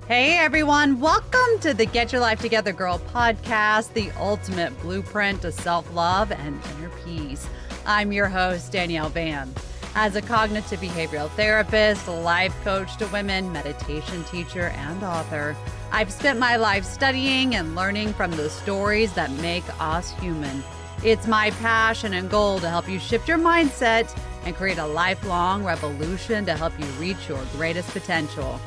Hey everyone, welcome to the Get Your Life Together Girl podcast, the ultimate blueprint to self-love and inner peace. I'm your host, Danielle Van. As a cognitive behavioral therapist, life coach to women, meditation teacher, and author, I've spent my life studying and learning from the stories that make us human. It's my passion and goal to help you shift your mindset and create a lifelong revolution to help you reach your greatest potential.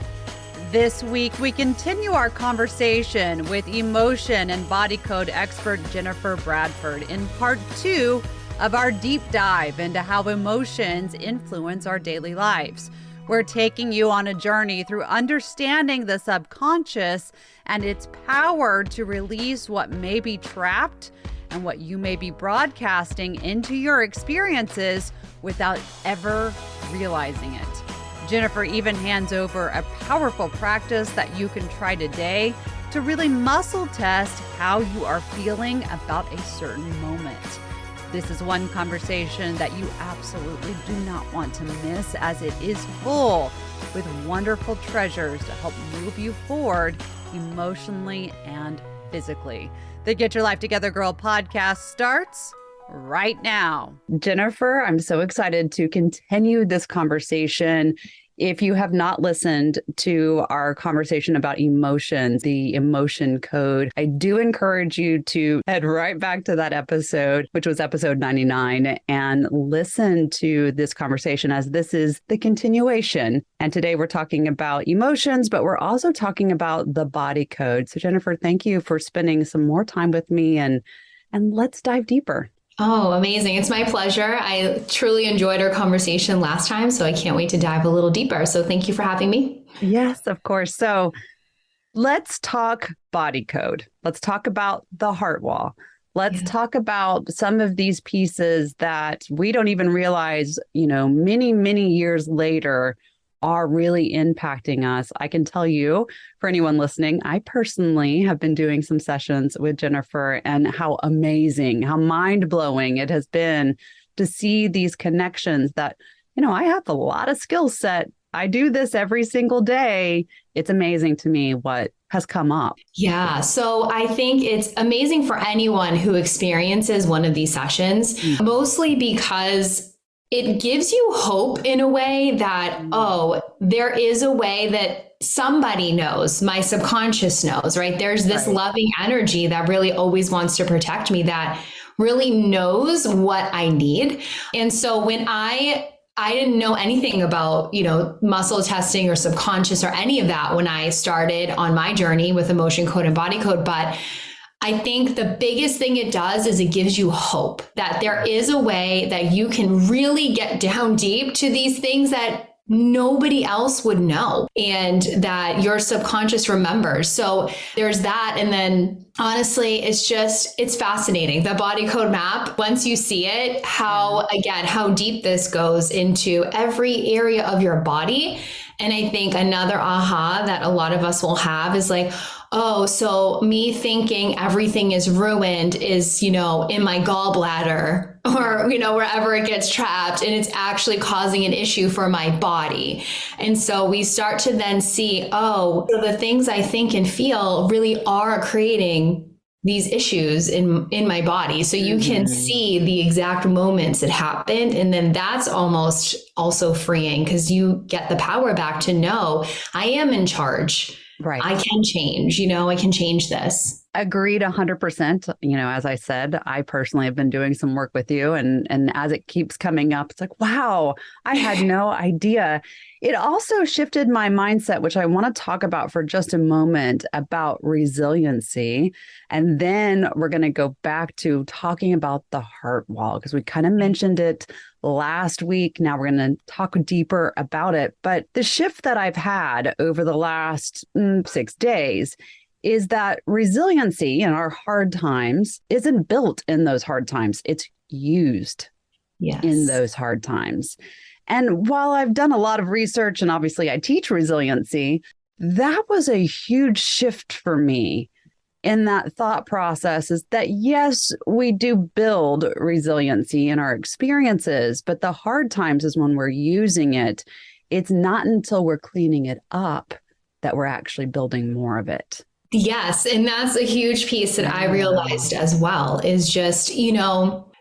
This week, we continue our conversation with emotion and body code expert Jennifer Bradford in part 2 of our deep dive into how emotions influence our daily lives. We're taking you on a journey through understanding the subconscious and its power to release what may be trapped and what you may be broadcasting into your experiences without ever realizing it. Jennifer even hands over a powerful practice that you can try today to really muscle test how you are feeling about a certain moment. This is one conversation that you absolutely do not want to miss, as it is full with wonderful treasures to help move you forward emotionally and physically. The Get Your Life Together Girl podcast starts right now. Jennifer, I'm so excited to continue this conversation. If you have not listened to our conversation about emotions, the emotion code, I do encourage you to head right back to that episode, which was episode 99, and listen to this conversation, as this is the continuation. And today we're talking about emotions, but we're also talking about the body code. So Jennifer, thank you for spending some more time with me, and let's dive deeper. Oh, amazing. It's my pleasure. I truly enjoyed our conversation last time, so I can't wait to dive a little deeper. So thank you for having me. Yes, of course. So let's talk body code. Let's talk about the heart wall. Let's talk about some of these pieces that we don't even realize, many, many years later are really impacting us. I can tell you, for anyone listening, I personally have been doing some sessions with Jennifer, and how amazing, how mind-blowing it has been to see these connections that, I have a lot of skill set. I do this every single day. It's amazing to me what has come up. Yeah. So I think it's amazing for anyone who experiences one of these sessions, mostly because it gives you hope in a way that, there is a way that somebody knows, my subconscious knows, right? There's this loving energy that really always wants to protect me, that really knows what I need. And so when I didn't know anything about, muscle testing or subconscious or any of that when I started on my journey with emotion code and body code, but I think the biggest thing it does is it gives you hope that there is a way that you can really get down deep to these things that nobody else would know, and that your subconscious remembers. So there's that. And then honestly, it's fascinating. The body code map, once you see it, how deep this goes into every area of your body. And I think another aha that a lot of us will have is like, oh, so me thinking everything is ruined is, in my gallbladder or, wherever it gets trapped, and it's actually causing an issue for my body. And so we start to then see, so the things I think and feel really are creating these issues in my body. So you can see the exact moments it happened. And then that's almost also freeing, because you get the power back to know I am in charge. Right. I can change, I can change this. Agreed 100%. As I said, I personally have been doing some work with you, and as it keeps coming up, it's like, wow, I had no idea. It also shifted my mindset, which I want to talk about for just a moment, about resiliency. And then we're going to go back to talking about the heart wall, because we kind of mentioned it last week. Now we're going to talk deeper about it. But the shift that I've had over the last 6 days is that resiliency in our hard times isn't built in those hard times. It's used in those hard times. And while I've done a lot of research, and obviously I teach resiliency, that was a huge shift for me in that thought process, is that, yes, we do build resiliency in our experiences, but the hard times is when we're using it. It's not until we're cleaning it up that we're actually building more of it. Yes. And that's a huge piece that I realized as well is just,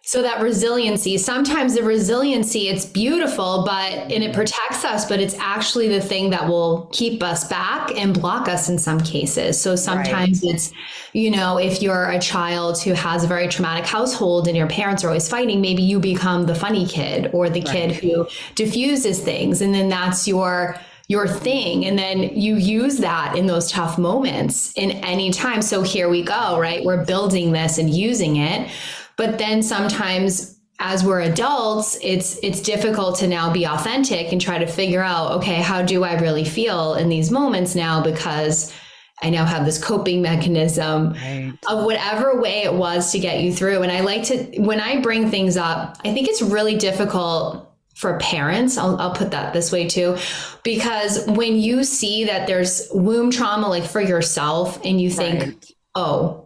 so that resiliency, sometimes the resiliency, it's beautiful, and it protects us, but it's actually the thing that will keep us back and block us in some cases. So sometimes it's, if you're a child who has a very traumatic household and your parents are always fighting, maybe you become the funny kid or the kid who diffuses things. And then that's your thing. And then you use that in those tough moments in any time. So here we go, right? We're building this and using it. But then sometimes as we're adults, it's difficult to now be authentic and try to figure out, okay, how do I really feel in these moments now? Because I now have this coping mechanism of whatever way it was to get you through. And I like to, when I bring things up, I think it's really difficult for parents. I'll put that this way too, because when you see that there's womb trauma, like for yourself, and you think, oh,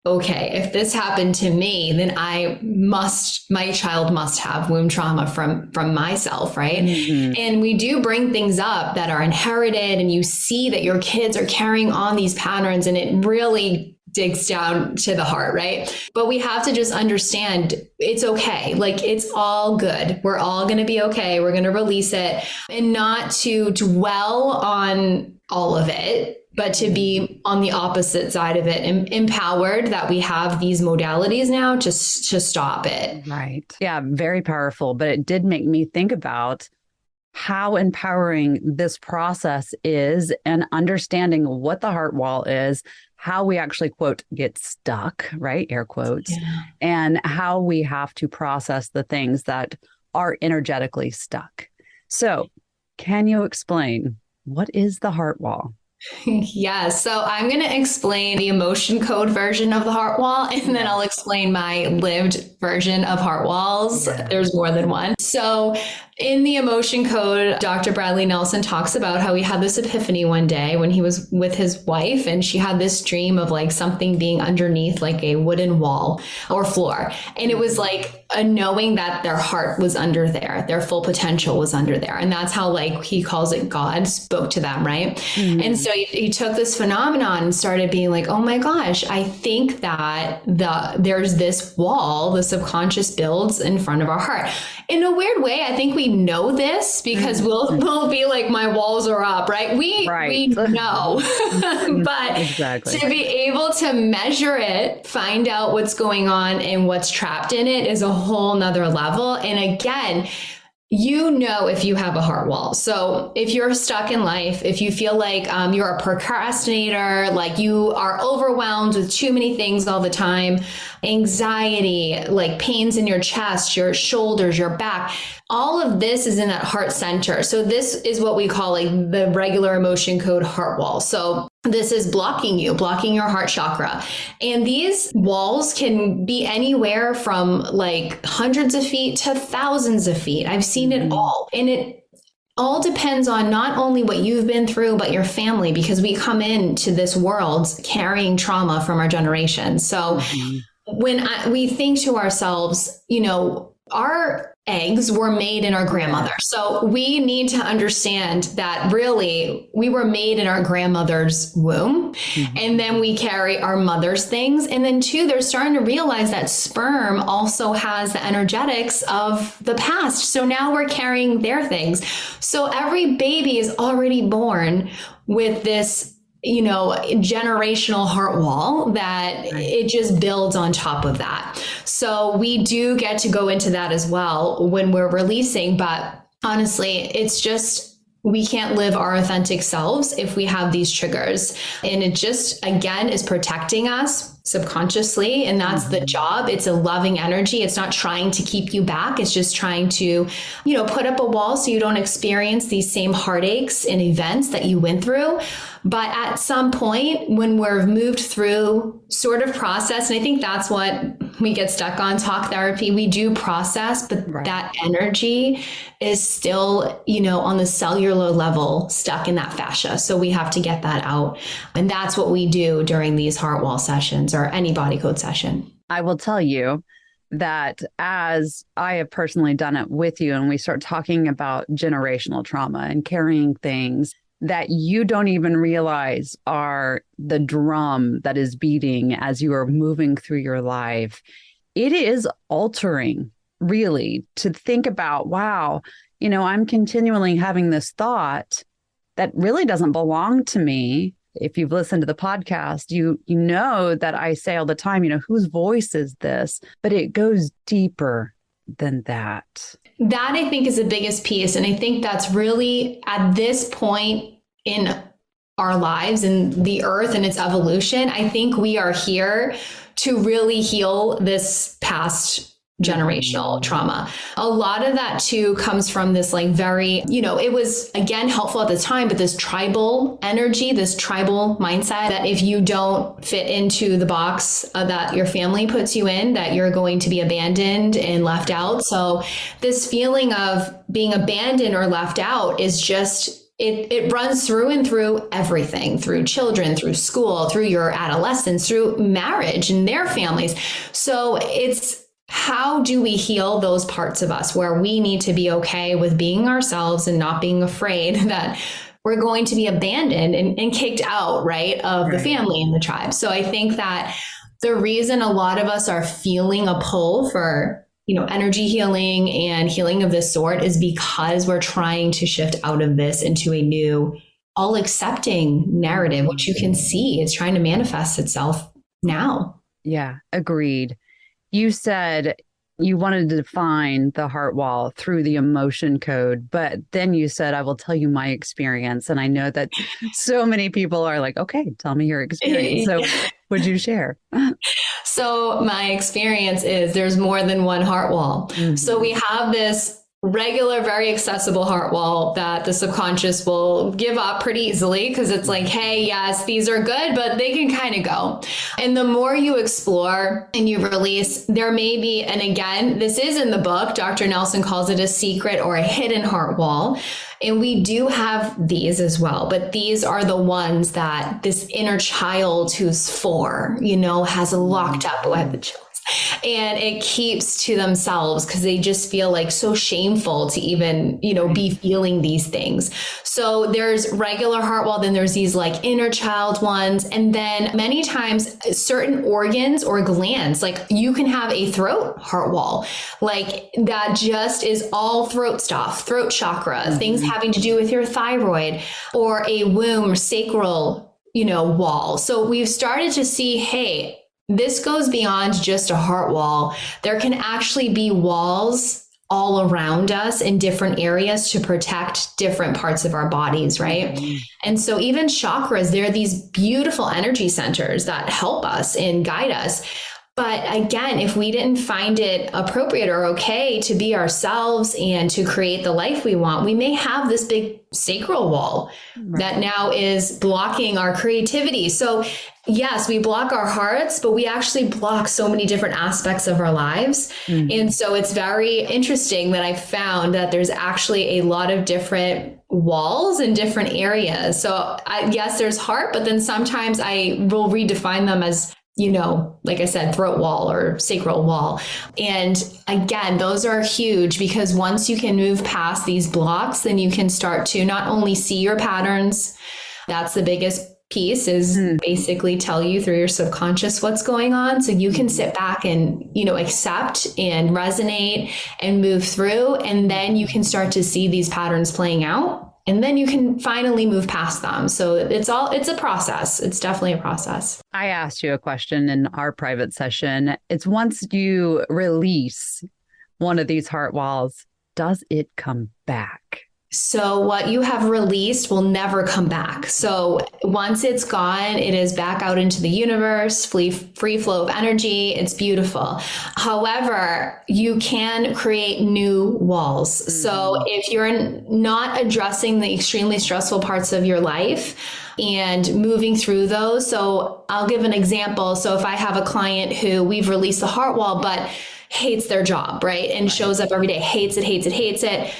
okay, if this happened to me, then my child must have womb trauma from myself, right? Mm-hmm. And we do bring things up that are inherited, and you see that your kids are carrying on these patterns, and it really digs down to the heart, right? But we have to just understand it's okay. Like, it's all good. We're all going to be okay. We're going to release it, and not to dwell on all of it, but to be on the opposite side of it and empowered that we have these modalities now to stop it. Right. Yeah, very powerful. But it did make me think about how empowering this process is, and understanding what the heart wall is, how we actually, quote, get stuck, right? Air quotes, and how we have to process the things that are energetically stuck. So can you explain, what is the heart wall? Yeah, so I'm going to explain the emotion code version of the heart wall, and then I'll explain my lived version of heart walls. Yeah. There's more than one. So in the emotion code, Dr. Bradley Nelson talks about how he had this epiphany one day when he was with his wife, and she had this dream of like something being underneath like a wooden wall or floor. And it was like a knowing that their heart was under there, their full potential was under there. And that's how, like, he calls it, God spoke to them, right? Mm-hmm. And so he took this phenomenon and started being like, oh my gosh, I think that there's this wall the subconscious builds in front of our heart. In a weird way, I think we know this because we'll be like, my walls are up, right? We know, but to be able to measure it, find out what's going on and what's trapped in it is a whole nother level. And again, if you have a heart wall. So if you're stuck in life, if you feel like you're a procrastinator, like you are overwhelmed with too many things all the time, anxiety, like pains in your chest, your shoulders, your back, all of this is in that heart center. So this is what we call like the regular emotion code heart wall. So this is blocking your heart chakra. And these walls can be anywhere from like hundreds of feet to thousands of feet. I've seen it all. And it all depends on not only what you've been through, but your family, because we come into this world carrying trauma from our generation. So when we think to ourselves, our eggs were made in our grandmother. So we need to understand that really we were made in our grandmother's womb. And then we carry our mother's things. And then too, they're starting to realize that sperm also has the energetics of the past. So now we're carrying their things. So every baby is already born with this generational heart wall that it just builds on top of that. So we do get to go into that as well when we're releasing. But honestly, it's just, we can't live our authentic selves if we have these triggers. And it just, again, is protecting us subconsciously. And that's the job. It's a loving energy. It's not trying to keep you back. It's just trying to, put up a wall so you don't experience these same heartaches and events that you went through. But at some point when we're moved through sort of process, and I think that's what we get stuck on talk therapy, we do process, but that energy is still, on the cellular level stuck in that fascia. So we have to get that out. And that's what we do during these heart wall sessions or any body code session. I will tell you that as I have personally done it with you, and we start talking about generational trauma and carrying things, that you don't even realize are the drum that is beating as you are moving through your life. It is altering, really, to think about, wow, I'm continually having this thought that really doesn't belong to me. If you've listened to the podcast, you know that I say all the time, whose voice is this? But it goes deeper than that. That I think is the biggest piece. And I think that's really at this point in our lives and the earth and its evolution, I think we are here to really heal this past generational trauma. A lot of that too comes from this very, it was again helpful at the time, but this tribal energy, this tribal mindset that if you don't fit into the box that your family puts you in, that you're going to be abandoned and left out. So this feeling of being abandoned or left out is just it runs through and through everything, through children, through school, through your adolescence, through marriage and their families. So it's how do we heal those parts of us where we need to be okay with being ourselves and not being afraid that we're going to be abandoned and kicked out, right, of the family and the tribe. So I think that the reason a lot of us are feeling a pull for energy healing and healing of this sort is because we're trying to shift out of this into a new, all accepting narrative, which you can see is trying to manifest itself now. Yeah, agreed. You said you wanted to define the heart wall through the emotion code, but then you said, I will tell you my experience. And I know that so many people are like, okay, tell me your experience. So would you share? So my experience is there's more than one heart wall. Mm-hmm. So we have this regular, very accessible heart wall that the subconscious will give up pretty easily because it's like, hey, yes, these are good, but they can kind of go. And the more you explore and you release, there may be, and again, this is in the book, Dr. Nelson calls it a secret or a hidden heart wall. And we do have these as well, but these are the ones that this inner child who's 4, has locked up with the children. And it keeps to themselves because they just feel like so shameful to even, be feeling these things. So there's regular heart wall, then there's these inner child ones. And then many times certain organs or glands, you can have a throat heart wall, that just is all throat stuff, throat chakra, things having to do with your thyroid, or a womb or sacral, wall. So we've started to see, hey, this goes beyond just a heart wall. There can actually be walls all around us in different areas to protect different parts of our bodies, right? Mm-hmm. And so even chakras, they're these beautiful energy centers that help us and guide us. But again, if we didn't find it appropriate or okay to be ourselves and to create the life we want, we may have this big sacral wall that now is blocking our creativity. So yes, we block our hearts, but we actually block so many different aspects of our lives. Mm-hmm. And so it's very interesting that I found that there's actually a lot of different walls in different areas. So yes, there's heart, but then sometimes I will redefine them as like I said, throat wall or sacral wall. And again, those are huge because once you can move past these blocks, then you can start to not only see your patterns. That's the biggest piece is basically tell you through your subconscious what's going on. So you can sit back and, accept and resonate and move through. And then you can start to see these patterns playing out. And then you can finally move past them. So it's a process. It's definitely a process. I asked you a question in our private session. It's once you release one of these heart walls, does it come back? So what you have released will never come back. So once it's gone, it is back out into the universe, free flow of energy. It's beautiful. However, you can create new walls. Mm-hmm. So if you're not addressing the extremely stressful parts of your life and moving through those. So I'll give an example. So if I have a client who we've released the heart wall, but hates their job, right? And shows up every day, hates it.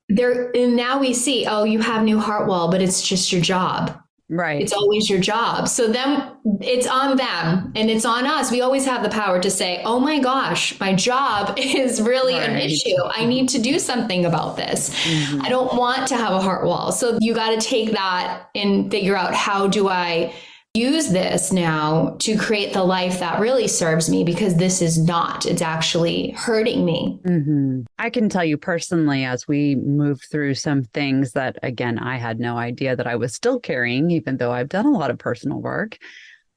And now we see, oh, you have new heart wall, but it's just your job. Right. It's always your job. So then it's on them and it's on us. We always have the power to say, oh my gosh, my job is really an issue. I need to do something about this. I don't want to have a heart wall. So you got to take that and figure out, how do I use this now to create the life that really serves me? Because this is not, it's actually hurting me. I can tell you personally, as we move through some things that, again, I had no idea that I was still carrying, even though I've done a lot of personal work,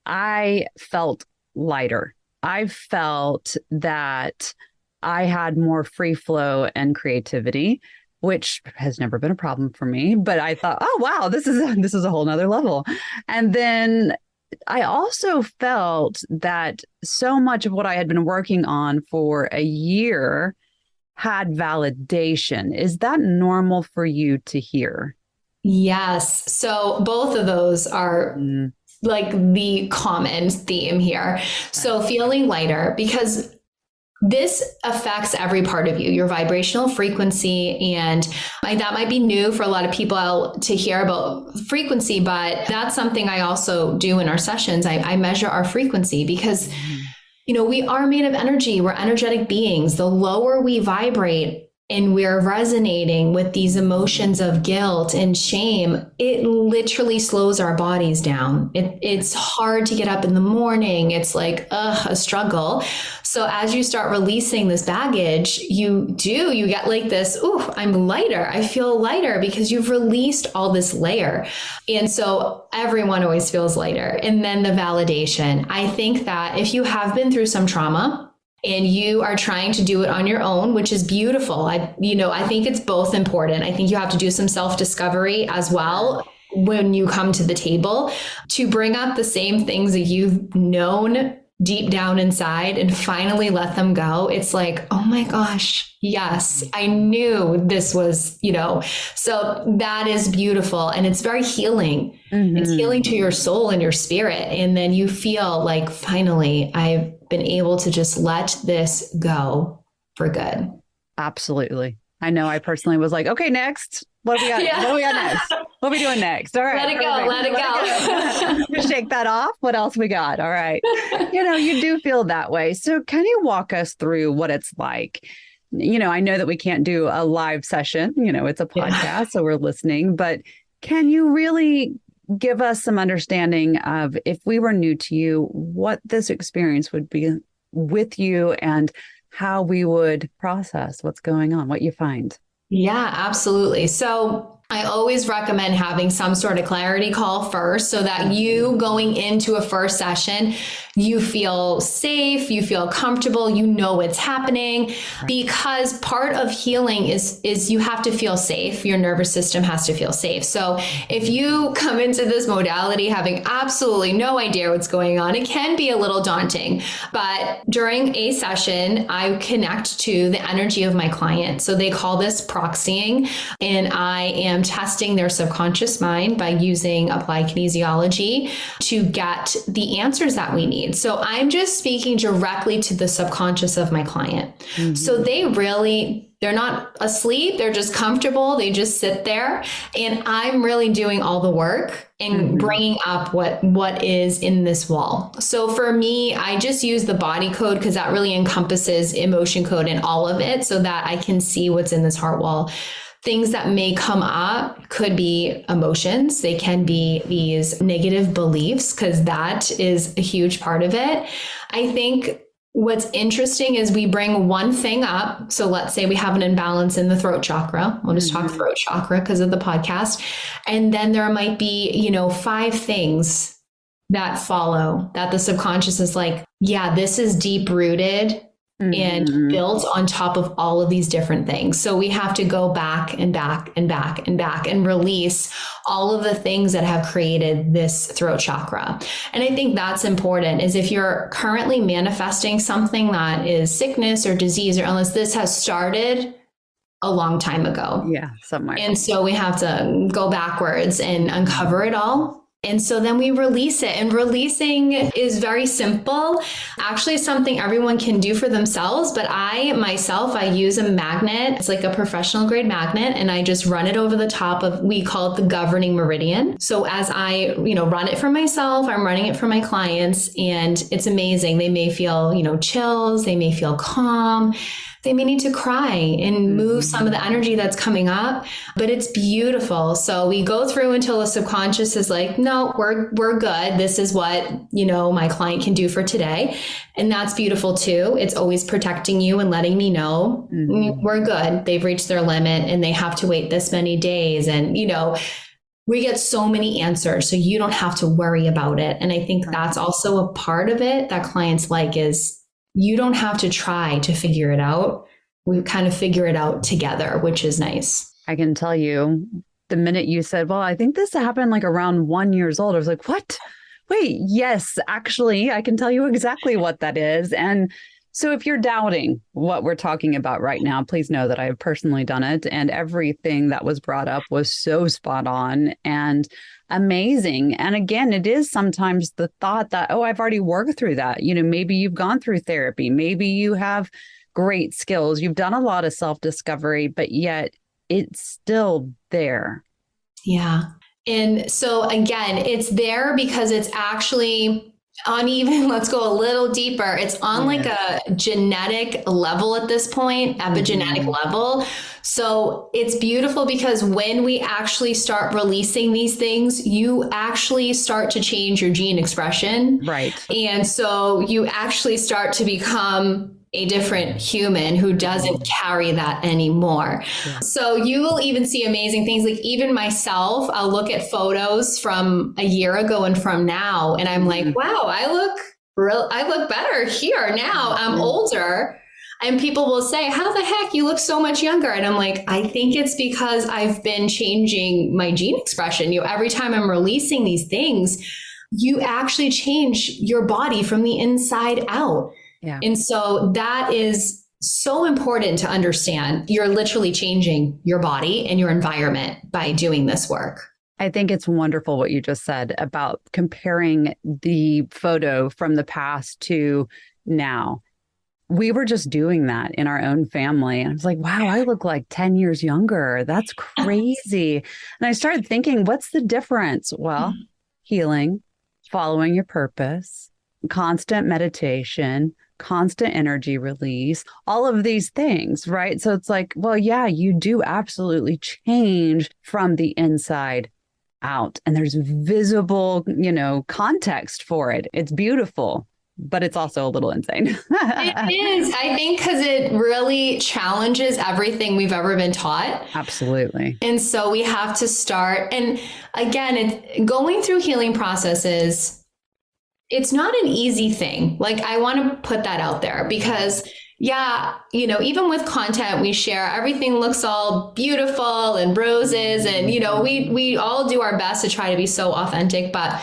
I felt lighter. I felt that I had more free flow and creativity, which has never been a problem for me. But I thought, oh, wow, this is a whole nother level. And then I also felt that so much of what I had been working on for a year had validation. Is that normal for you to hear? Yes. So both of those are like the common theme here. So feeling lighter, because this affects every part of you, your vibrational frequency. And that might be new for a lot of people to hear about frequency, but that's something I also do in our sessions. I measure our frequency because, we are made of energy. We're energetic beings. The lower we vibrate and we're resonating with these emotions of guilt and shame, it literally slows our bodies down. It's hard to get up in the morning. It's like a struggle. So as you start releasing this baggage, you get like this, ooh, I'm lighter. I feel lighter because you've released all this layer. And so everyone always feels lighter. And then the validation. I think that if you have been through some trauma, and you are trying to do it on your own, which is beautiful. I think it's both important. I think you have to do some self-discovery as well when you come to the table to bring up the same things that you've known deep down inside and finally let them go. It's like, oh my gosh, yes, I knew this was, so that is beautiful. And it's very healing. It's healing to your soul and your spirit. And then you feel like, finally, I've been able to just let this go for good. Absolutely. I know I personally was like, okay, next. What do we got? What do we got next? What are we doing next? All right. Let it go. Shake that off. What else we got? All right. You do feel that way. So can you walk us through what it's like? I know that we can't do a live session, it's a podcast, so we're listening, but can you really give us some understanding of, if we were new to you, what this experience would be with you and how we would process what's going on, what you find? Yeah, absolutely. So I always recommend having some sort of clarity call first, so that you going into a first session, you feel safe, you feel comfortable, you know what's happening, because part of healing is you have to feel safe. Your nervous system has to feel safe. So if you come into this modality having absolutely no idea what's going on, it can be a little daunting. But during a session, I connect to the energy of my client. So they call this proxying, and I am testing their subconscious mind by using applied kinesiology to get the answers that we need. So I'm just speaking directly to the subconscious of my client. So they're not asleep. They're just comfortable. They just sit there. And I'm really doing all the work and bringing up what is in this wall. So for me, I just use the body code because that really encompasses emotion code and all of it, so that I can see what's in this heart wall. Things that may come up could be emotions. They can be these negative beliefs, because that is a huge part of it. I think what's interesting is we bring one thing up. So let's say we have an imbalance in the throat chakra. We'll just talk throat chakra because of the podcast. And then there might be, 5 things that follow that the subconscious is like, yeah, this is deep rooted and built on top of all of these different things. So we have to go back and back and back and back and release all of the things that have created this throat chakra. And I think that's important, is if you're currently manifesting something that is sickness or disease or illness, this has started a long time ago. Yeah, somewhere. And so we have to go backwards and uncover it all And so then we release it. And releasing is very simple. Actually, something everyone can do for themselves. But I use a magnet. It's like a professional grade magnet. And I just run it over the top of, we call it the governing meridian. So as I, run it for myself, I'm running it for my clients. And it's amazing. They may feel, chills. They may feel calm. They may need to cry and move some of the energy that's coming up, but it's beautiful. So we go through until the subconscious is like, no, we're good. This is what, my client can do for today. And that's beautiful too. It's always protecting you and letting me know we're good. They've reached their limit and they have to wait this many days. And, we get so many answers, so you don't have to worry about it. And I think that's also a part of it that clients like is, you don't have to try to figure it out. We kind of figure it out together, which is nice. I can tell you the minute you said, well, I think this happened like around 1 year old. I was like, what? Wait, yes, actually, I can tell you exactly what that is. And so if you're doubting what we're talking about right now, please know that I have personally done it. And everything that was brought up was so spot on and amazing. And again, it is sometimes the thought that, oh, I've already worked through that. Maybe you've gone through therapy. Maybe you have great skills. You've done a lot of self-discovery, but yet it's still there. Yeah. And so again, it's there because it's actually let's go a little deeper. It's on like a genetic level at this point, epigenetic level. So it's beautiful because when we actually start releasing these things, you actually start to change your gene expression. Right. And so you actually start to become a different human who doesn't carry that anymore. Yeah. So you will even see amazing things. Like even myself, I'll look at photos from a year ago and from now, and I'm like, wow, I look better here now. I'm older. And people will say, how the heck you look so much younger? And I'm like, I think it's because I've been changing my gene expression. Every time I'm releasing these things, you actually change your body from the inside out. Yeah. And so that is so important to understand. You're literally changing your body and your environment by doing this work. I think it's wonderful what you just said about comparing the photo from the past to now. We were just doing that in our own family. And I was like, wow, I look like 10 years younger. That's crazy. And I started thinking, what's the difference? Well, healing, following your purpose, constant meditation, constant energy release, all of these things, right? So it's like, well, yeah, you do absolutely change from the inside out. And there's visible, context for it. It's beautiful, but it's also a little insane. It is, I think, because it really challenges everything we've ever been taught. Absolutely. And so we have to start. And again, it's going through healing processes. It's not an easy thing. Like, I want to put that out there because, even with content we share, everything looks all beautiful and roses. And, we all do our best to try to be so authentic. But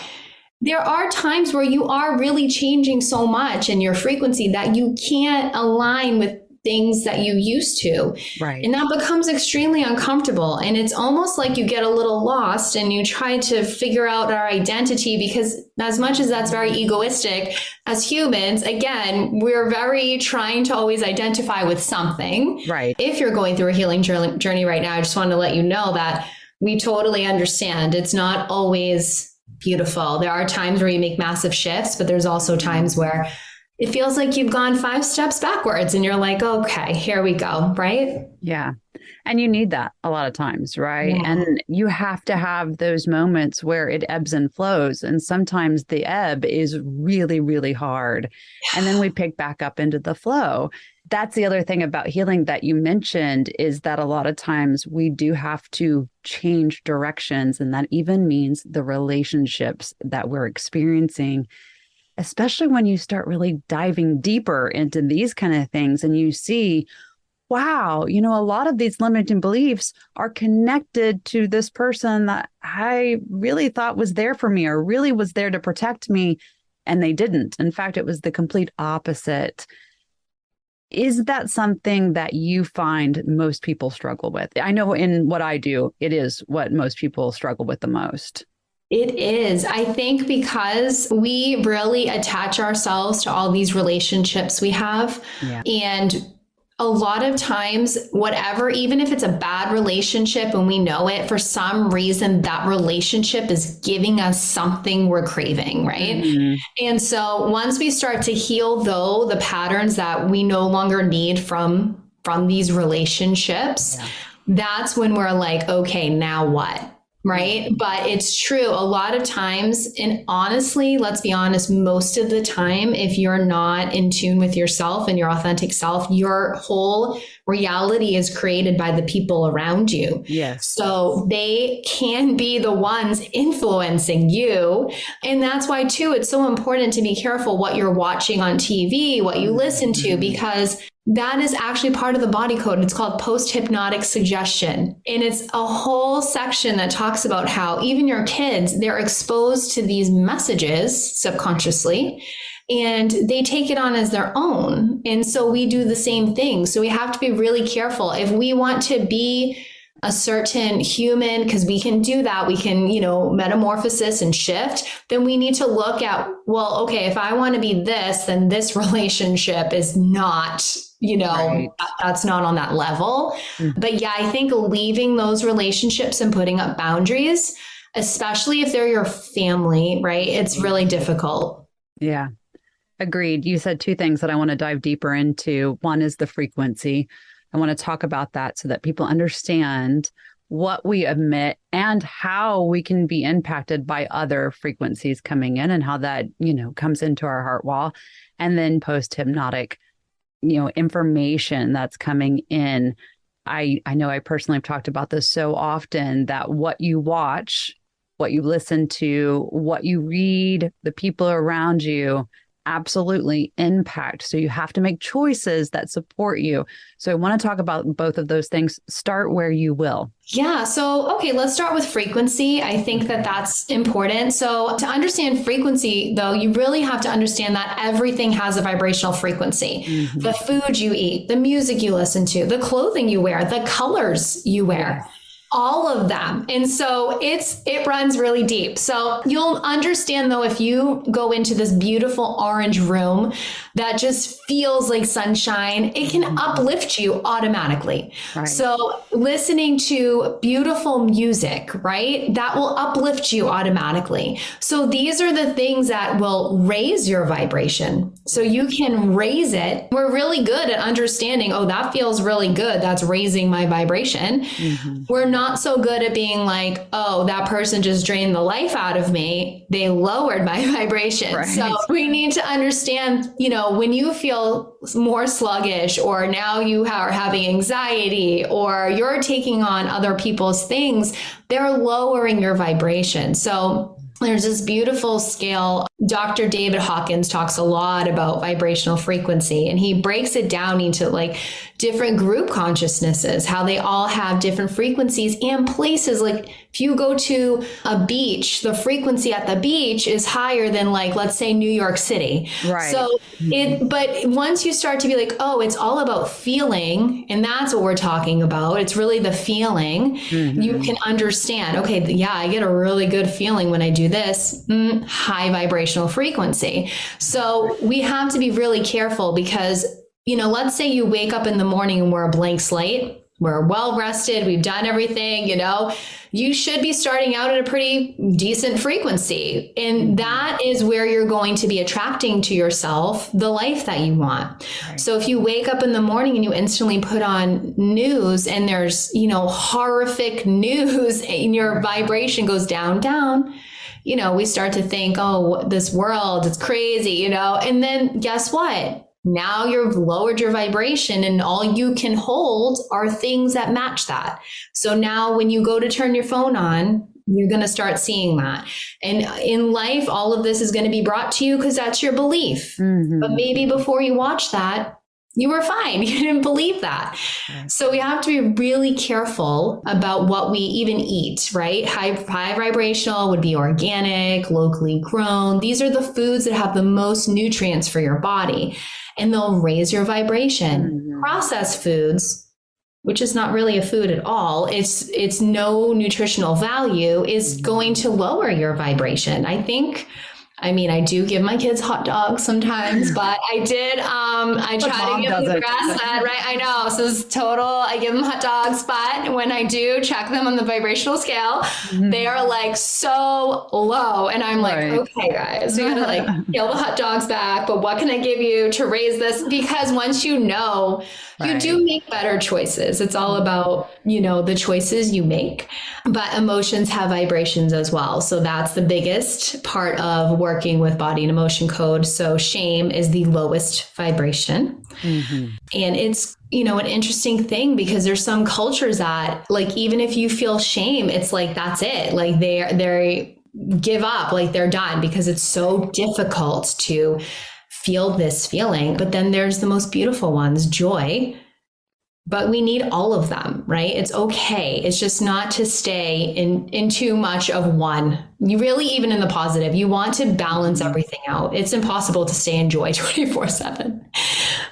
there are times where you are really changing so much in your frequency that you can't align with things that you used to. Right. And that becomes extremely uncomfortable. And it's almost like you get a little lost and you try to figure out our identity, because as much as that's very egoistic, as humans, again, we're very trying to always identify with something. Right. If you're going through a healing journey right now, I just want to let you know that we totally understand. It's not always beautiful. There are times where you make massive shifts, but there's also times where it feels like you've gone 5 steps backwards and you're like, okay, here we go. Right. Yeah. And you need that a lot of times. Right. Yeah. And you have to have those moments where it ebbs and flows. And sometimes the ebb is really, really hard. And then we pick back up into the flow. That's the other thing about healing that you mentioned, is that a lot of times we do have to change directions. And that even means the relationships that we're experiencing, especially when you start really diving deeper into these kind of things and you see, wow, a lot of these limiting beliefs are connected to this person that I really thought was there for me or really was there to protect me, and they didn't. In fact, it was the complete opposite. Is that something that you find most people struggle with? I know in what I do, it is what most people struggle with the most. It is. I think because we really attach ourselves to all these relationships we have. Yeah. And a lot of times, whatever, even if it's a bad relationship and we know it, for some reason, that relationship is giving us something we're craving, right? And so once we start to heal, though, the patterns that we no longer need from these relationships, that's when we're like, okay, now what? Right. But it's true. A lot of times, and honestly, let's be honest, most of the time, if you're not in tune with yourself and your authentic self, your whole reality is created by the people around you. Yes. So they can be the ones influencing you. And that's why, too, it's so important to be careful what you're watching on TV, what you listen to, because that is actually part of the body code. It's called post-hypnotic suggestion. And it's a whole section that talks about how even your kids, they're exposed to these messages subconsciously, and they take it on as their own. And so we do the same thing. So we have to be really careful. If we want to be a certain human, because we can do that, we can, metamorphosis and shift, then we need to look at, well, okay, if I want to be this, then this relationship is not, Right. that's not on that level. But yeah, I think leaving those relationships and putting up boundaries, especially if they're your family, right? It's really difficult. Yeah. Agreed. You said two things that I want to dive deeper into. One is the frequency. I want to talk about that so that people understand what we emit and how we can be impacted by other frequencies coming in and how that, comes into our heart wall. And then post-hypnotic, information that's coming in. I know I personally have talked about this so often that what you watch, what you listen to, what you read, the people around you absolutely impact. So you have to make choices that support you. So I want to talk about both of those things. Start where you will. Yeah. So, okay, let's start with frequency. I think that that's important. So to understand frequency, though, you really have to understand that everything has a vibrational frequency. The food you eat, the music you listen to, the clothing you wear, the colors you wear. All of them. And so it runs really deep. So you'll understand, though, if you go into this beautiful orange room that just feels like sunshine, it can uplift you automatically. Right. So listening to beautiful music, right, that will uplift you automatically. So these are the things that will raise your vibration. So you can raise it. We're really good at understanding, oh, that feels really good. That's raising my vibration. We're not so good at being like, oh, that person just drained the life out of me. They lowered my vibration. Right. So we need to understand, when you feel more sluggish, or now you are having anxiety, or you're taking on other people's things, they're lowering your vibration. So there's this beautiful scale. Dr. David Hawkins talks a lot about vibrational frequency, and he breaks it down into like different group consciousnesses, how they all have different frequencies and places. Like if you go to a beach, the frequency at the beach is higher than, like, let's say New York City. Right. So but once you start to be like, oh, it's all about feeling, and that's what we're talking about. It's really the feeling. You can understand, okay, yeah, I get a really good feeling when I do this, high vibrational frequency. So we have to be really careful because, let's say you wake up in the morning and we're a blank slate. We're well rested. We've done everything, you should be starting out at a pretty decent frequency. And that is where you're going to be attracting to yourself the life that you want. Right. So if you wake up in the morning and you instantly put on news and there's, horrific news and your vibration goes down, we start to think, oh, this world is crazy, and then guess what? Now you've lowered your vibration, and all you can hold are things that match that. So now when you go to turn your phone on, you're going to start seeing that. And in life, all of this is going to be brought to you because that's your belief. But maybe before you watch that, you were fine. You didn't believe that. Right. So we have to be really careful about what we even eat, right? High vibrational would be organic, locally grown. These are the foods that have the most nutrients for your body, and they'll raise your vibration. Processed foods, which is not really a food at all, it's no nutritional value, is going to lower your vibration. I do give my kids hot dogs sometimes, but I try to give them the grass fed, right? I know. So it's total, I give them hot dogs, but when I do check them on the vibrational scale, they are like so low. And I'm like, okay, guys, we gotta like scale the hot dogs back, but what can I give you to raise this? Because once you know, you do make better choices. It's all about, the choices you make, but emotions have vibrations as well. So that's the biggest part of working with body and emotion code. So shame is the lowest vibration. And it's, an interesting thing because there's some cultures that like, even if you feel shame, it's like, that's it. Like they give up, like they're done because it's so difficult to feel this feeling. But then there's the most beautiful ones, joy. But we need all of them, right? It's okay. It's just not to stay in too much of one. You really, even in the positive, you want to balance everything out. It's impossible to stay in joy 24/7,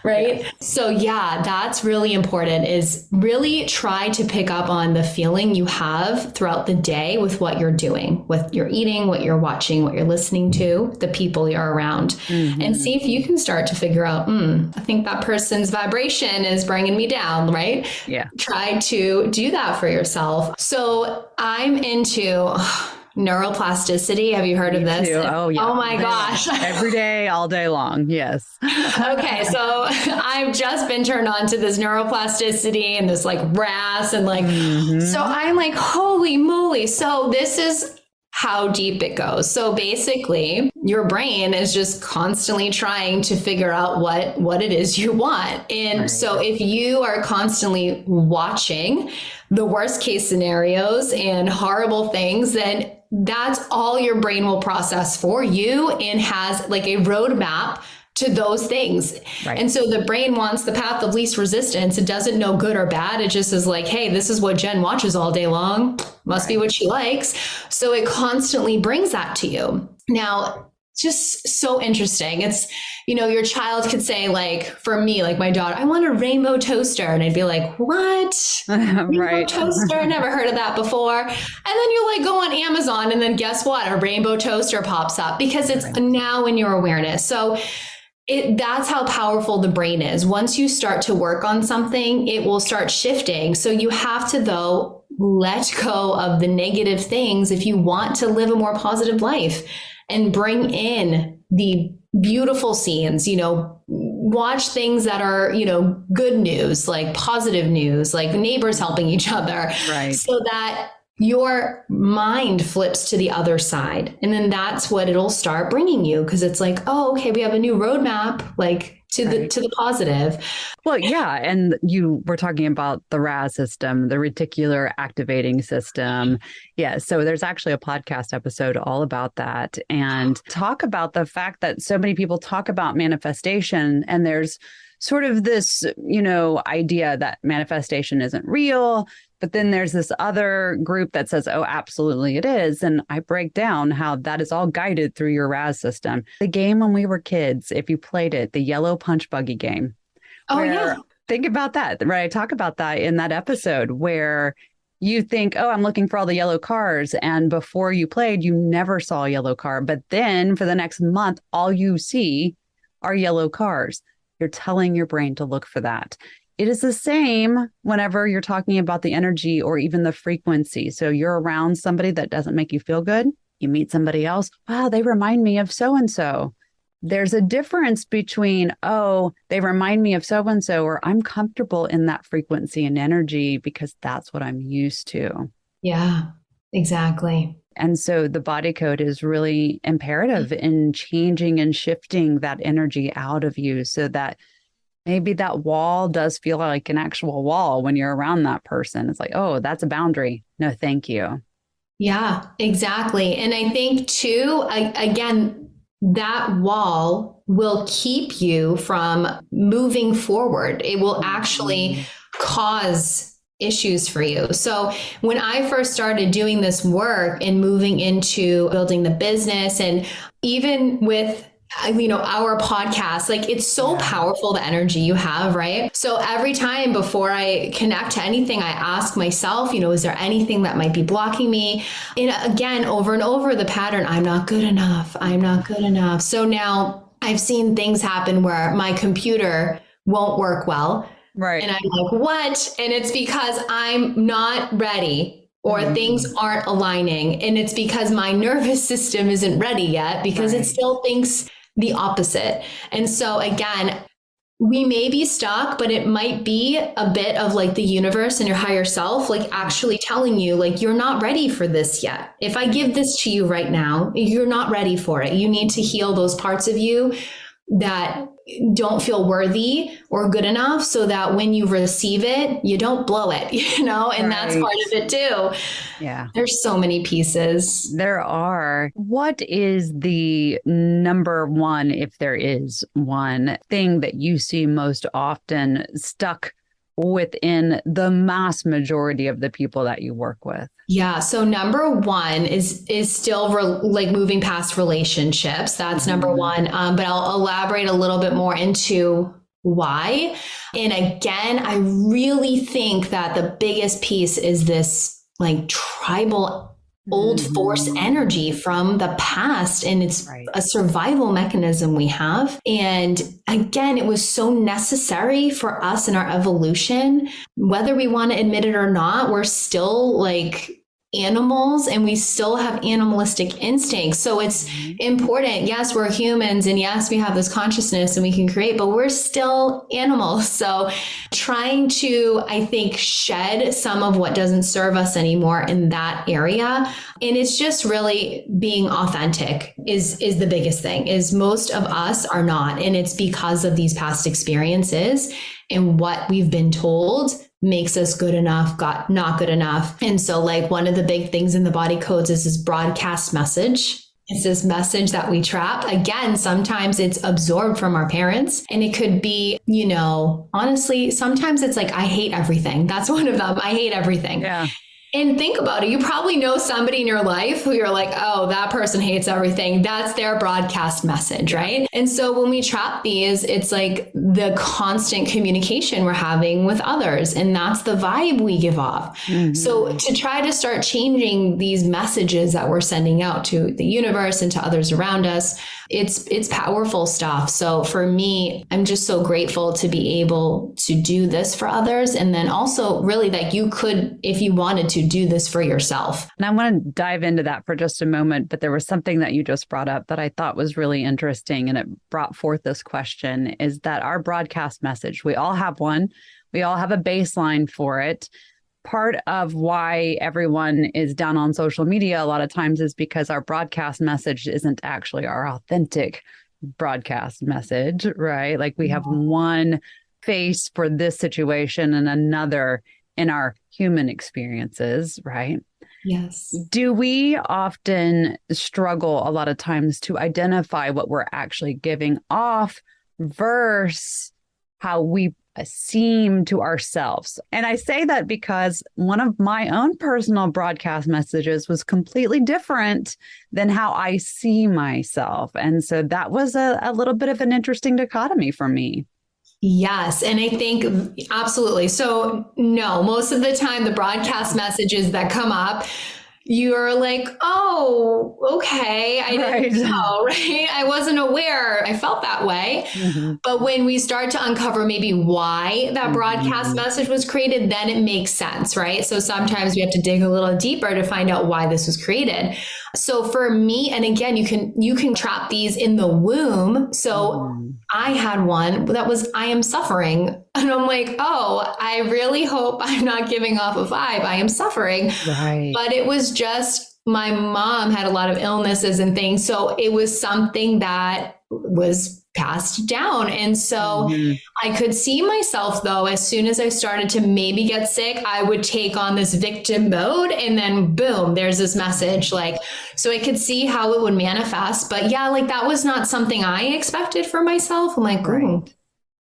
right? Yeah. So yeah, that's really important, is really try to pick up on the feeling you have throughout the day with what you're doing, with your eating, what you're watching, what you're listening to, the people you're around, and see if you can start to figure out, I think that person's vibration is bringing me down, right? Yeah. Try to do that for yourself. So I'm into neuroplasticity. Have you heard of this? Oh, yeah. Oh my gosh. Every day, all day long. Yes. Okay. So I've just been turned on to this neuroplasticity and this like RAS and like, so I'm like, holy moly. So this is how deep it goes. So basically your brain is just constantly trying to figure out what it is you want. And so if you are constantly watching the worst case scenarios and horrible things, then that's all your brain will process for you and has like a roadmap to those things. Right. And so the brain wants the path of least resistance. It doesn't know good or bad. It just is like, hey, this is what Jen watches all day long. Must be what she likes. So it constantly brings that to you. Now, just so interesting. It's, your child could say like, for me, like my daughter, I want a rainbow toaster. And I'd be like, what? Rainbow toaster? Never heard of that before. And then you like go on Amazon and then guess what? A rainbow toaster pops up because it's now in your awareness. So that's how powerful the brain is. Once you start to work on something, it will start shifting. So you have to, though, let go of the negative things if you want to live a more positive life and bring in the beautiful scenes, watch things that are, good news, like positive news, like neighbors helping each other, so that your mind flips to the other side. And then that's what it'll start bringing you. Cause it's like, oh, okay, we have a new roadmap, like to the positive. Well, yeah. And you were talking about the RAS system, the reticular activating system. Yeah. So there's actually a podcast episode all about that, and talk about the fact that so many people talk about manifestation, and there's sort of this, idea that manifestation isn't real. But then there's this other group that says, oh, absolutely it is. And I break down how that is all guided through your RAS system. The game when we were kids, if you played it, the yellow punch buggy game. Oh, yeah. Think about that, right? I talk about that in that episode where you think, oh, I'm looking for all the yellow cars. And before you played, you never saw a yellow car. But then for the next month, all you see are yellow cars. You're telling your brain to look for that. It is the same whenever you're talking about the energy or even the frequency. So you're around somebody that doesn't make you feel good. You meet somebody else. Wow, they remind me of so-and-so. There's a difference between, oh, they remind me of so-and-so, or I'm comfortable in that frequency and energy because that's what I'm used to. Yeah, exactly. And so the body code is really imperative in changing and shifting that energy out of you so that maybe that wall does feel like an actual wall when you're around that person. It's like, oh, that's a boundary. No, thank you. Yeah, exactly. And I think too, again, that wall will keep you from moving forward. It will actually cause issues for you. So when I first started doing this work and moving into building the business, and even with our podcast, like it's so powerful, the energy you have, right? So every time before I connect to anything, I ask myself, is there anything that might be blocking me? And again, over and over, the pattern, I'm not good enough. I'm not good enough. So now I've seen things happen where my computer won't work well. Right. And I'm like, what? And it's because I'm not ready. Or things aren't aligning. And it's because my nervous system isn't ready yet because it still thinks the opposite. And so again, we may be stuck, but it might be a bit of like the universe and your higher self, like actually telling you, like, you're not ready for this yet. If I give this to you right now, you're not ready for it. You need to heal those parts of you that don't feel worthy or good enough so that when you receive it, you don't blow it, and that's part of it too. Yeah. There's so many pieces. There are. What is the number one, if there is one, thing that you see most often stuck within the mass majority of the people that you work with? Yeah. So number one is still like moving past relationships. That's number one. But I'll elaborate a little bit more into why. And again, I really think that the biggest piece is this like tribal old force energy from the past. And it's a survival mechanism we have. And again, it was so necessary for us in our evolution, whether we want to admit it or not, we're still like animals and we still have animalistic instincts. So it's important. Yes, we're humans and yes, we have this consciousness and we can create, but we're still animals. So trying to, I think, shed some of what doesn't serve us anymore in that area. And it's just really being authentic is the biggest thing. Is most of us are not. And it's because of these past experiences and what we've been told makes us good enough, not good enough. And so like one of the big things in the body codes is this broadcast message. It's this message that we trap. Again, sometimes it's absorbed from our parents and it could be, honestly, sometimes it's like, I hate everything. That's one of them. I hate everything. Yeah. And think about it. You probably know somebody in your life who you're like, oh, that person hates everything. That's their broadcast message, right? And so when we trap these, it's like the constant communication we're having with others. And that's the vibe we give off. So to try to start changing these messages that we're sending out to the universe and to others around us, it's powerful stuff. So for me, I'm just so grateful to be able to do this for others. And then also really that you could, if you wanted to, do this for yourself. And I want to dive into that for just a moment, but there was something that you just brought up that I thought was really interesting. And it brought forth this question is that our broadcast message, we all have one, we all have a baseline for it. Part of why everyone is down on social media a lot of times is because our broadcast message isn't actually our authentic broadcast message, right? Like we have one face for this situation and another in our human experiences, right? Yes. Do we often struggle a lot of times to identify what we're actually giving off versus how we seem to ourselves? And I say that because one of my own personal broadcast messages was completely different than how I see myself. And so that was a little bit of an interesting dichotomy for me. Yes. And I think absolutely. So no, most of the time, the broadcast messages that come up, you're like, oh, okay. I didn't know, right? I wasn't aware. I felt that way. But when we start to uncover maybe why that broadcast message was created, then it makes sense, right? So sometimes we have to dig a little deeper to find out why this was created. So for me, and again, you can trap these in the womb. So I had one that was, I am suffering. And I'm like, oh, I really hope I'm not giving off a vibe. I am suffering. Right. But it was just, my mom had a lot of illnesses and things. So it was something that was passed down. And so I could see myself though, as soon as I started to maybe get sick, I would take on this victim mode and then boom, there's this message like, so I could see how it would manifest. But yeah, like that was not something I expected for myself. I'm like,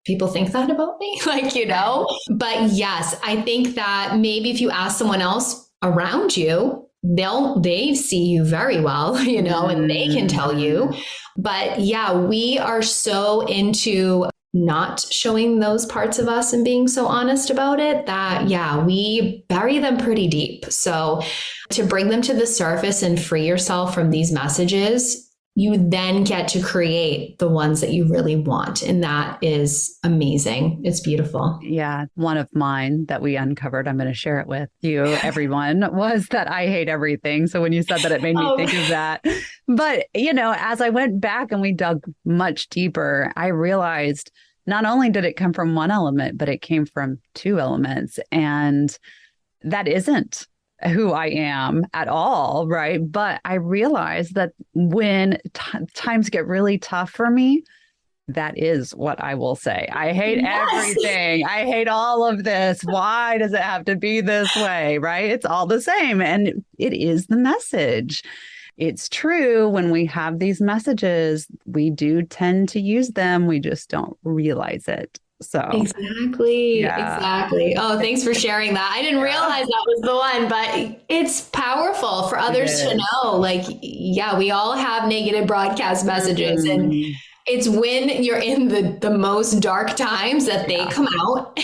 people think that about me, But yes, I think that maybe if you ask someone else around you, they see you very well, and they can tell you. But yeah, we are so into not showing those parts of us and being so honest about it that, yeah, we bury them pretty deep. So to bring them to the surface and free yourself from these messages, you then get to create the ones that you really want. And that is amazing. It's beautiful. Yeah. One of mine that we uncovered, I'm going to share it with you, everyone, was that I hate everything. So when you said that, it made me think of that. But, as I went back and we dug much deeper, I realized not only did it come from one element, but it came from two elements. And that isn't who I am at all, right? But I realized that when times get really tough for me, that is what I will say. I hate everything. I hate all of this. Why does it have to be this way, right? It's all the same. And it is the message. It's true, when we have these messages, we do tend to use them. We just don't realize it. So exactly. Oh, thanks for sharing that. I didn't realize that was the one, but it's powerful for others to know. Like, yeah, we all have negative broadcast messages, and it's when you're in the most dark times that they come out.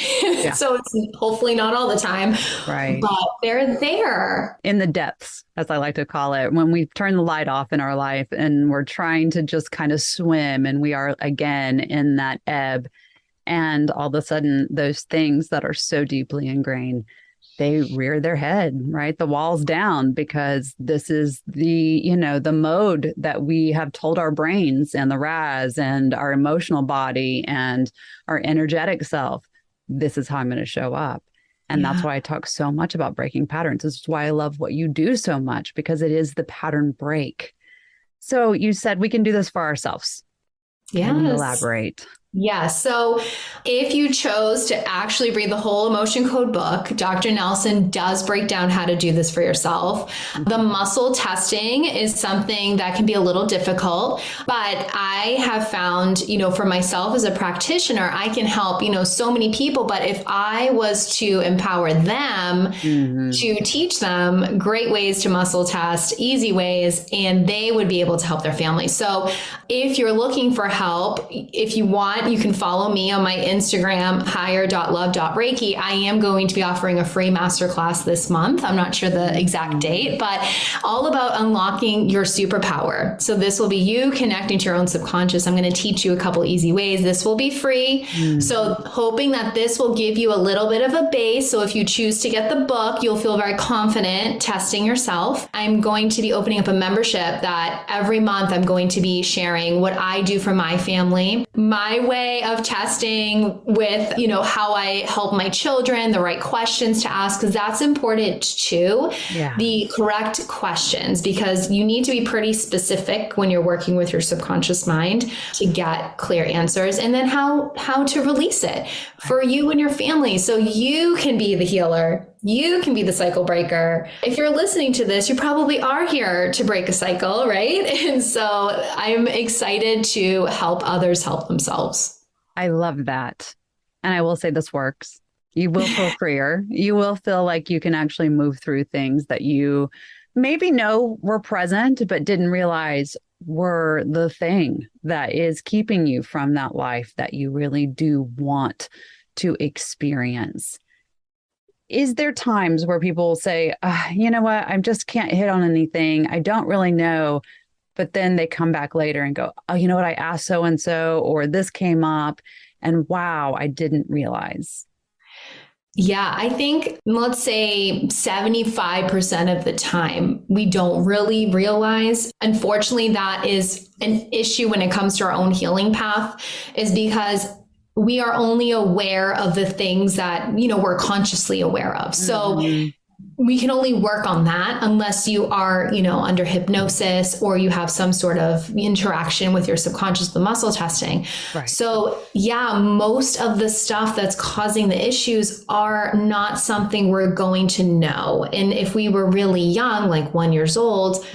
So it's hopefully not all the time, right? But they're there in the depths, as I like to call it, when we turn the light off in our life and we're trying to just kind of swim, and we are again in that ebb. And all of a sudden, those things that are so deeply ingrained, they rear their head, right? The wall's down, because this is the mode that we have told our brains and the RAS and our emotional body and our energetic self, this is how I'm going to show up. And that's why I talk so much about breaking patterns. This is why I love what you do so much, because it is the pattern break. So you said we can do this for ourselves. Yes. Can you elaborate? Yeah. So if you chose to actually read the whole emotion code book, Dr. Nelson does break down how to do this for yourself. The muscle testing is something that can be a little difficult, but I have found, for myself as a practitioner, I can help, so many people. But if I was to empower them to teach them great ways to muscle test, easy ways, and they would be able to help their family. So if you're looking for help, if you want, you can follow me on my Instagram, higher.love.reiki. I am going to be offering a free masterclass this month. I'm not sure the exact date, but all about unlocking your superpower. So this will be you connecting to your own subconscious. I'm going to teach you a couple easy ways. This will be free. So hoping that this will give you a little bit of a base. So if you choose to get the book, you'll feel very confident testing yourself. I'm going to be opening up a membership that every month I'm going to be sharing what I do for my family, my way of testing with, how I help my children, the right questions to ask, because that's important too. The correct questions, because you need to be pretty specific when you're working with your subconscious mind to get clear answers, and then how to release it for you and your family so you can be the healer. You can be the cycle breaker. If you're listening to this, you probably are here to break a cycle, right? And so I'm excited to help others help themselves. I love that. And I will say this works. You will feel freer. You will feel like you can actually move through things that you maybe know were present, but didn't realize were the thing that is keeping you from that life that you really do want to experience. Is there times where people say, you know what, I just can't hit on anything. I don't really know. But then they come back later and go, oh, you know what, I asked so-and-so, or this came up, and wow, I didn't realize. Yeah, I think, let's say 75% of the time, we don't really realize. Unfortunately, that is an issue when it comes to our own healing path, is because we are only aware of the things that, we're consciously aware of. So we can only work on that unless you are, under hypnosis or you have some sort of interaction with your subconscious, the muscle testing. Right. So yeah, most of the stuff that's causing the issues are not something we're going to know. And if we were really young, like 1 year old,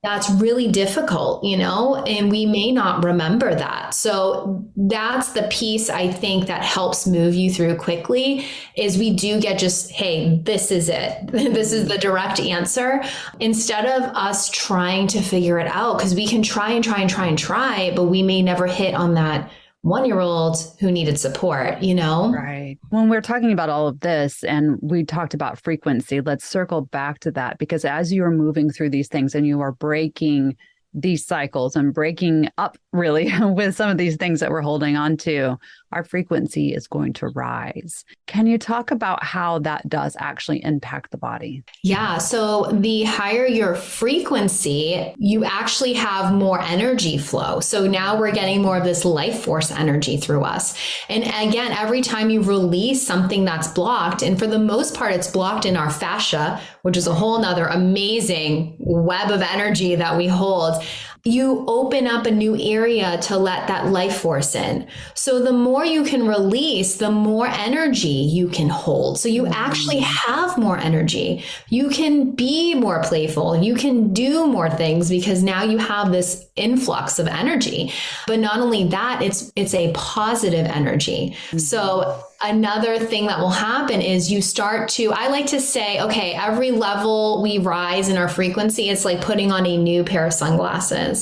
that's really difficult, and we may not remember that. So that's the piece I think that helps move you through quickly is we do get just, hey, this is it. This is the direct answer instead of us trying to figure it out, because we can try and try and try and try, but we may never hit on that 1-year-old who needed support, Right. When we're talking about all of this and we talked about frequency, let's circle back to that, because as you are moving through these things and you are breaking these cycles and breaking up really with some of these things that we're holding on to, our frequency is going to rise. Can you talk about how that does actually impact the body? Yeah. So the higher your frequency, you actually have more energy flow. So now we're getting more of this life force energy through us. And again, every time you release something that's blocked, and for the most part, it's blocked in our fascia, which is a whole nother amazing web of energy that we hold, you open up a new area to let that life force in. So the more you can release, the more energy you can hold. So you actually have more energy. You can be more playful. You can do more things because now you have this influx of energy. But not only that, it's a positive energy. So another thing that will happen is you start to, I like to say, okay, every level we rise in our frequency, it's like putting on a new pair of sunglasses.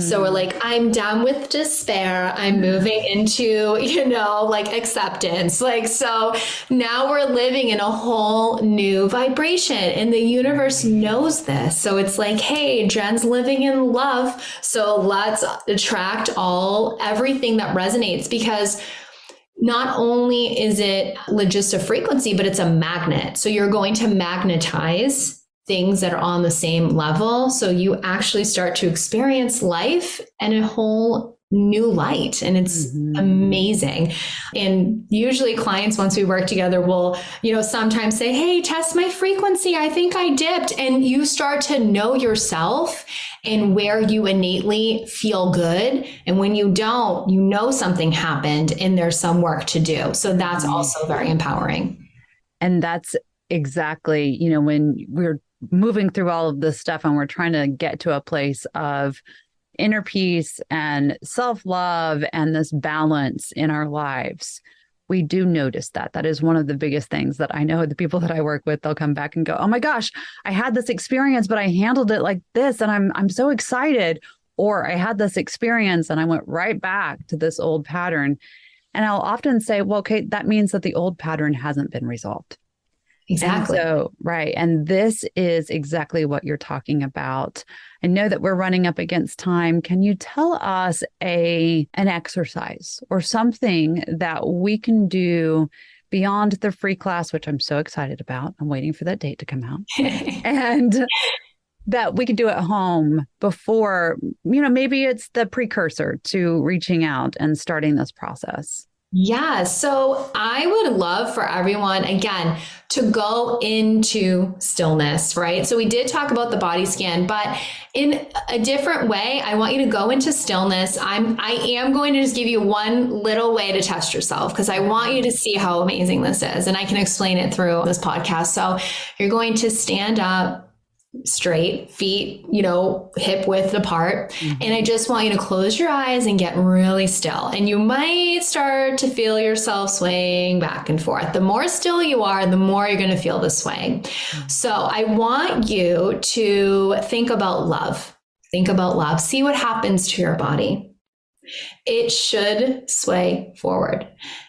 So we're like, I'm done with despair. I'm moving into, like acceptance. Like, so now we're living in a whole new vibration and the universe knows this. So it's like, hey, Jen's living in love. So let's attract everything that resonates, because not only is it just a frequency, but it's a magnet. So you're going to magnetize things that are on the same level. So you actually start to experience life in a whole new light. And it's amazing. And usually clients, once we work together, will, sometimes say, hey, test my frequency. I think I dipped. And you start to know yourself and where you innately feel good. And when you don't, something happened and there's some work to do. So that's also very empowering. And that's exactly, when we're moving through all of this stuff and we're trying to get to a place of inner peace and self-love and this balance in our lives, we do notice that. That is one of the biggest things that I know the people that I work with, they'll come back and go, oh my gosh, I had this experience, but I handled it like this. And I'm so excited. Or I had this experience and I went right back to this old pattern. And I'll often say, well, okay, that means that the old pattern hasn't been resolved. Exactly. And so, right. And this is exactly what you're talking about. I know that we're running up against time. Can you tell us an exercise or something that we can do beyond the free class, which I'm so excited about? I'm waiting for that date to come out. And that we can do at home before, maybe it's the precursor to reaching out and starting this process. Yeah. So I would love for everyone, again, to go into stillness, right? So we did talk about the body scan, but in a different way, I want you to go into stillness. I am going to just give you one little way to test yourself, because I want you to see how amazing this is. And I can explain it through this podcast. So you're going to stand up straight, feet, hip width apart. And I just want you to close your eyes and get really still. And you might start to feel yourself swaying back and forth. The more still you are, the more you're going to feel the sway. So I want you to think about love. Think about love. See what happens to your body. It should sway forward.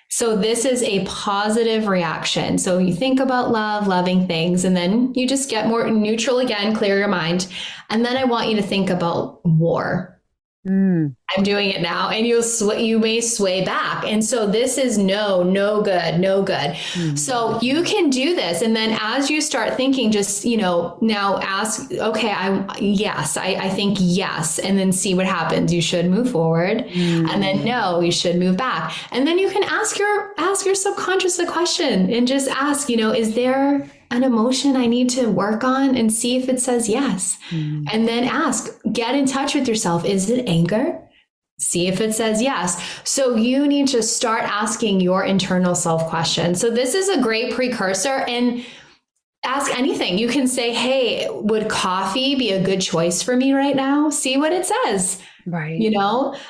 So this is a positive reaction. So you think about love, loving things, and then you just get more neutral again, clear your mind. And then I want you to think about war. I'm doing it now. And you may sway back. And so this is no good. So you can do this. And then as you start thinking, just, now ask, okay, I think yes. And then see what happens. You should move forward. And then no, you should move back. And then you can ask your subconscious a question and just ask, is there an emotion I need to work on, and see if it says yes. And then get in touch with yourself. Is it anger? See if it says yes. So you need to start asking your internal self question. So this is a great precursor. And Ask anything. You can say, hey, would coffee be a good choice for me right now? See what it says. Right.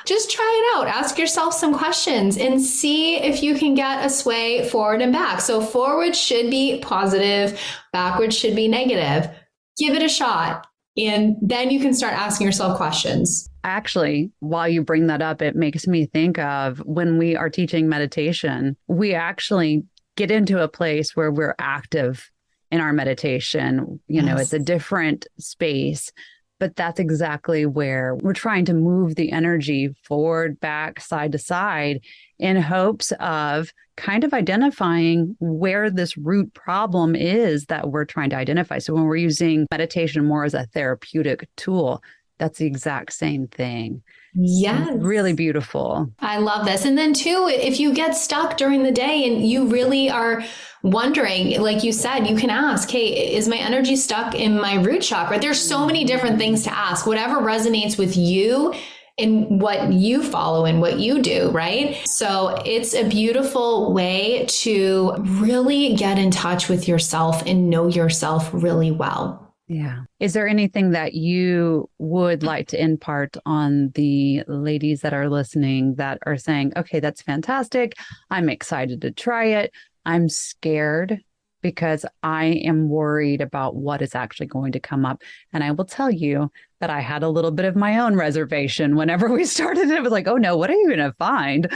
Just try it out. Ask yourself some questions and see if you can get a sway forward and back. So forward should be positive, backwards should be negative. Give it a shot. And then you can start asking yourself questions. Actually, while you bring that up, it makes me think of when we are teaching meditation, we actually get into a place where we're active in our meditation. It's a different space, but that's exactly where we're trying to move the energy forward, back, side to side in hopes of kind of identifying where this root problem is that we're trying to identify. So when we're using meditation more as a therapeutic tool, that's the exact same thing. Yes. Really beautiful. I love this. And then too, if you get stuck during the day and you really are wondering, like you said, you can ask, hey, is my energy stuck in my root chakra? There's so many different things to ask, whatever resonates with you and what you follow and what you do, right? So it's a beautiful way to really get in touch with yourself and know yourself really well. Yeah. Is there anything that you would like to impart on the ladies that are listening that are saying, okay, that's fantastic. I'm excited to try it. I'm scared because I am worried about what is actually going to come up. And I will tell you that I had a little bit of my own reservation whenever we started. It was like, oh no, what are you going to find?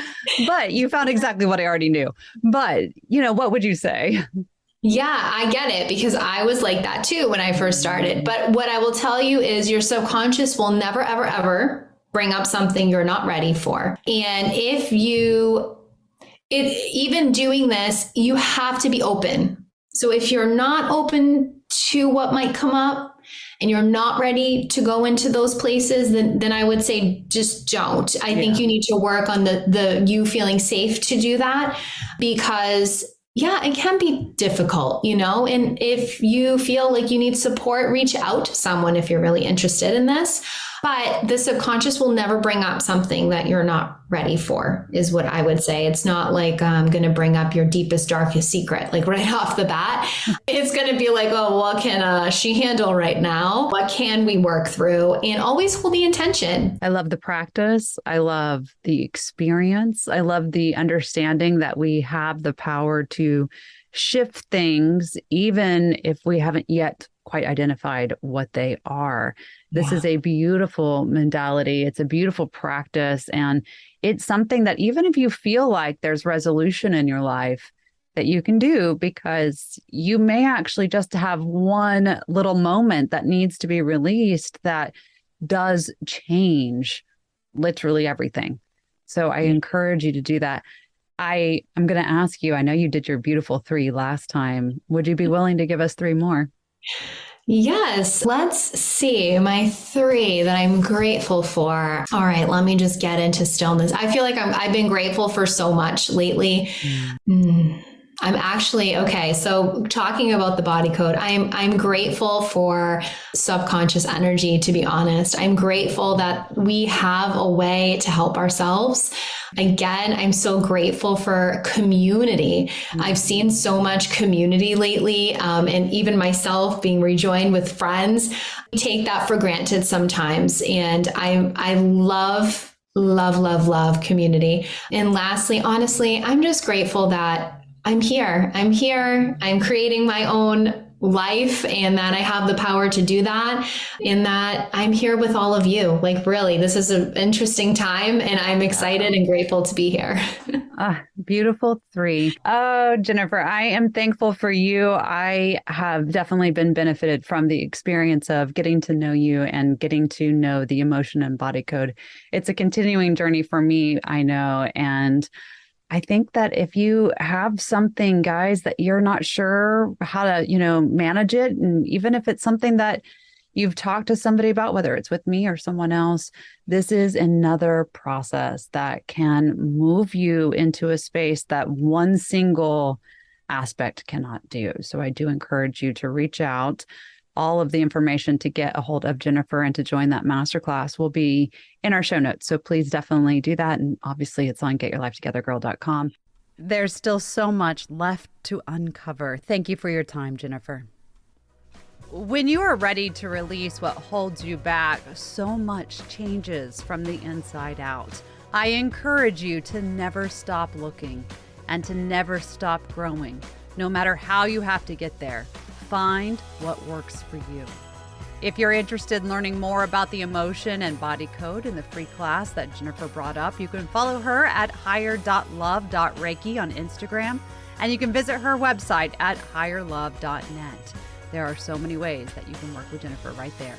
But you found exactly what I already knew. But, what would you say? Yeah, I get it because I was like that too when I first started. But what I will tell you is your subconscious will never, ever, ever bring up something you're not ready for. And even doing this, you have to be open. So if you're not open to what might come up and you're not ready to go into those places, then I would say just don't. I think you need to work on the you feeling safe to do that because it can be difficult, and if you feel like you need support, reach out to someone if you're really interested in this. But the subconscious will never bring up something that you're not ready for, is what I would say. It's not like I'm going to bring up your deepest, darkest secret, like right off the bat. It's going to be like, oh, what can she handle right now? What can we work through? And always hold the intention. I love the practice. I love the experience. I love the understanding that we have the power to shift things, even if we haven't yet quite identified what they are. This is a beautiful modality. It's a beautiful practice. And it's something that even if you feel like there's resolution in your life, that you can do, because you may actually just have one little moment that needs to be released that does change literally everything. So I encourage you to do that. I'm going to ask you, I know you did your beautiful 3 last time. Would you be willing to give us 3 more? Yes. Let's see my 3 that I'm grateful for. All right. Let me just get into stillness. I feel like I've been grateful for so much lately. I'm actually, okay. So talking about the body code, I'm grateful for subconscious energy, to be honest. I'm grateful that we have a way to help ourselves. Again, I'm so grateful for community. I've seen so much community lately. And even myself being rejoined with friends, I take that for granted sometimes. And I love community. And lastly, honestly, I'm just grateful that I'm here. I'm creating my own life, and that I have the power to do that, and that I'm here with all of you. Like, really, this is an interesting time, and I'm excited and grateful to be here. Beautiful 3. Oh, Jennifer, I am thankful for you. I have definitely been benefited from the experience of getting to know you and getting to know the emotion and body code. It's a continuing journey for me, I know. And I think that if you have something, guys, that you're not sure how to, manage it, and even if it's something that you've talked to somebody about, whether it's with me or someone else, this is another process that can move you into a space that one single aspect cannot do. So I do encourage you to reach out. All of the information to get a hold of Jennifer and to join that masterclass will be in our show notes. So please definitely do that. And obviously it's on getyourlifetogethergirl.com. There's still so much left to uncover. Thank you for your time, Jennifer. When you are ready to release what holds you back, so much changes from the inside out. I encourage you to never stop looking and to never stop growing. No matter how you have to get there, find what works for you. If you're interested in learning more about the emotion and body code in the free class that Jennifer brought up, you can follow her at higher.love.reiki on Instagram, and you can visit her website at higherlove.net. There are so many ways that you can work with Jennifer right there.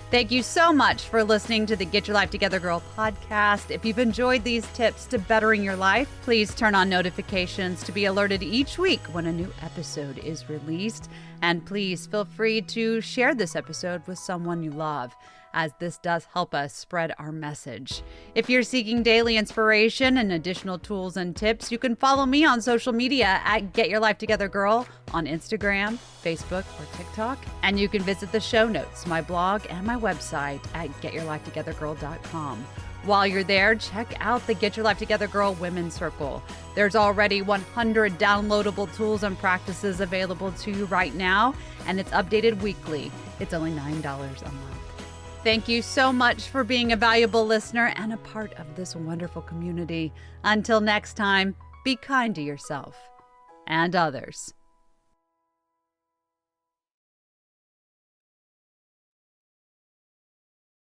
Thank you so much for listening to the Get Your Life Together Girl podcast. If you've enjoyed these tips to bettering your life, please turn on notifications to be alerted each week when a new episode is released. And please feel free to share this episode with someone you love, as this does help us spread our message. If you're seeking daily inspiration and additional tools and tips, you can follow me on social media at Get Your Life Together Girl on Instagram, Facebook, or TikTok. And you can visit the show notes, my blog, and my website at GetYourLifeTogetherGirl.com. While you're there, check out the Get Your Life Together Girl Women's Circle. There's already 100 downloadable tools and practices available to you right now, and it's updated weekly. It's only $9 a month. Thank you so much for being a valuable listener and a part of this wonderful community. Until next time, be kind to yourself and others.